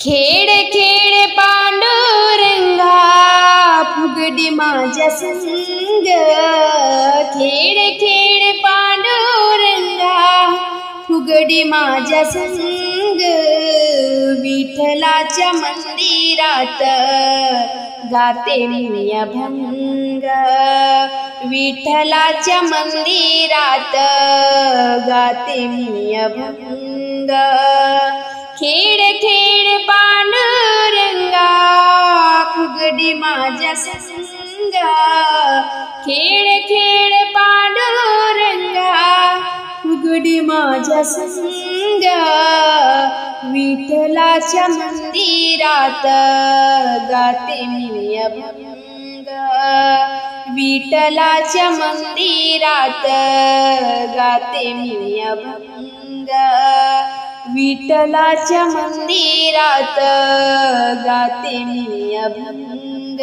खेळ खेळ पांडुरंगा फुगडी माझ्या संग। खेळ खेळ पांडुरंगा फुगडी माझ्या संग। विठ्ठलाच्या मंदिरात गाते मी अभंग। विठ्ठलाच्या मंदिरात गाते मी अभंग। खेळ खेळ पांडुरंगा फुगडी माझ्या संग। खेळ खेळ पांडुरंगा फुगडी माझ्या संग। विठ्ठलाच्या मंदिरात गाते मी अभंग। विठ्ठलाच्या मंदिरात गाते मी अभंग। विठ्ठलाच्या मंदिरात गाते मी अभंग।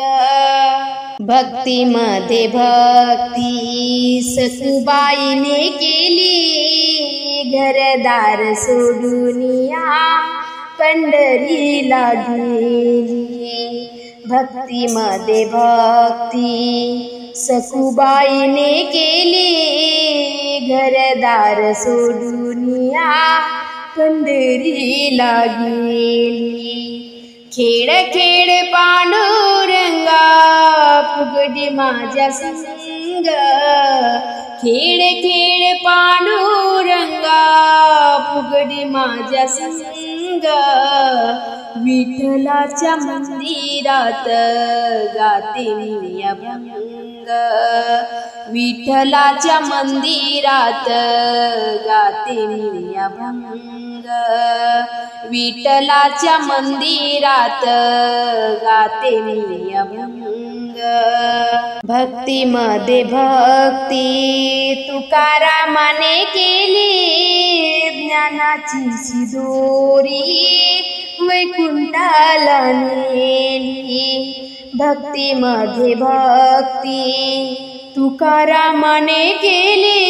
भक्तीमध्ये भक्ती सखुबाईने केली। घरदार सोडूनिया पंढरीला गेली। भक्तीमध्ये भक्ती सखुबाईने केली। घरदार सोडूनिया पंढरीला गेली। खेळ खेळ पांडुरंगा फुगडी माझ्या संग। खेळ खेळ पांडुरंगा फुगडी माझ्या संग। विठ्ठलाच्या मंदिरात गाते मी अभंग। विठ्ठलाच्या मंदिरात गाते मी अभंग। विठ्ठलाच्या मंदिरात गाते मी अभंग। भक्तीमध्ये भक्ती तुकारामाने केली। ज्ञानाची शिदोरी वैकुंठाला नेली। भक्तीमध्ये भक्ती तुकारामाने केली।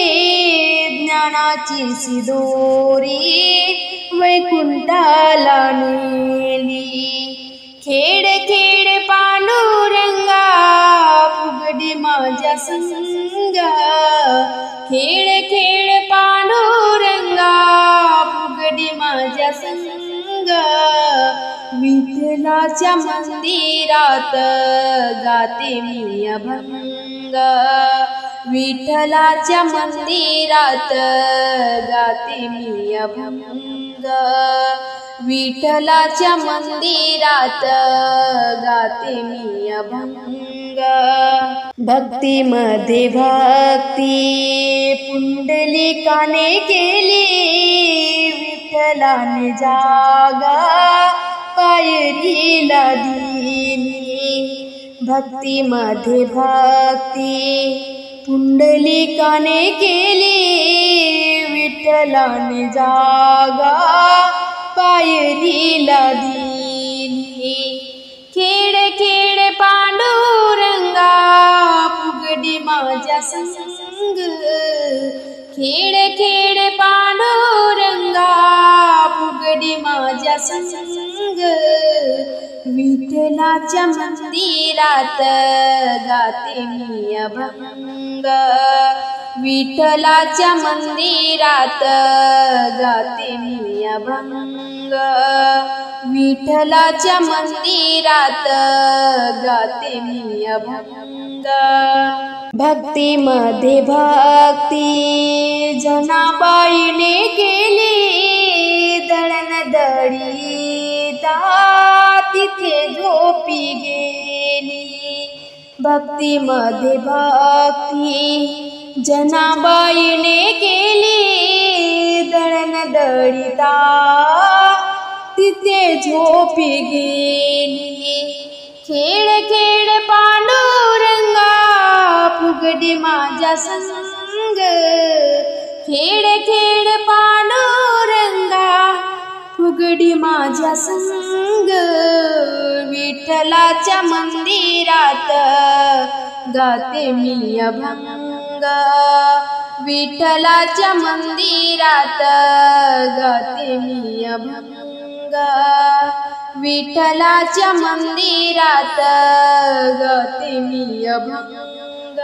ज्ञानाची शिदोरी वैकुंठाला नेली। खेळ खेळ पांडुरंगा फुगडी माझ्या संग। खेळ खेळ पांडुरंगा फुगडी माझ्या संग। विठ्ठलाच्या मंदिरात गाते मी अभंग। विठ्ठलाच्या मंदिरात गाते मी अभंग। विठ्ठलाच्या मंदिरात गाते मी अभंग। भक्तीमध्ये भक्ती पुंडलिकाने केली। विठ्ठलाने जागा पायरीला दिली। भक्तीमध्ये भक्ती पुंडलिकाने केली। विठ्ठलाने जागा पायरीला दिली। खेळ खेळ पांडुरंगा फुगडी माझ्या संग। खेळ खेळ पांडुरंगा फुगडी माझ्या संग। विठ्ठलाच्या मंदिरात गाते मी अभंग। विठ्ठलाच्या मंदिरात गाते मी अभंग। विठ्ठलाच्या मंदिरात गाते मी अभंग। भक्तीमध्ये भक्ती जनाबाईने केली। दळणदळीता तिथे झोपी गेली। भक्तीमध्ये भक्ती जनाबाईने केली। दळणदळीता तिथे झोपी गेली। खेळ खेळ पांडुरंगा फुगडी माझ्या संग। खेळ खेळ पांडुरंगा फुगडी माझ्या संग। विठ्ठलाच्या मंदिरात गाते मी अभंग। विठ्ठलाच्या मंदिरात गाते मी अभंग। विठ्ठलाच्या मंदिरात गाते मी अभंग.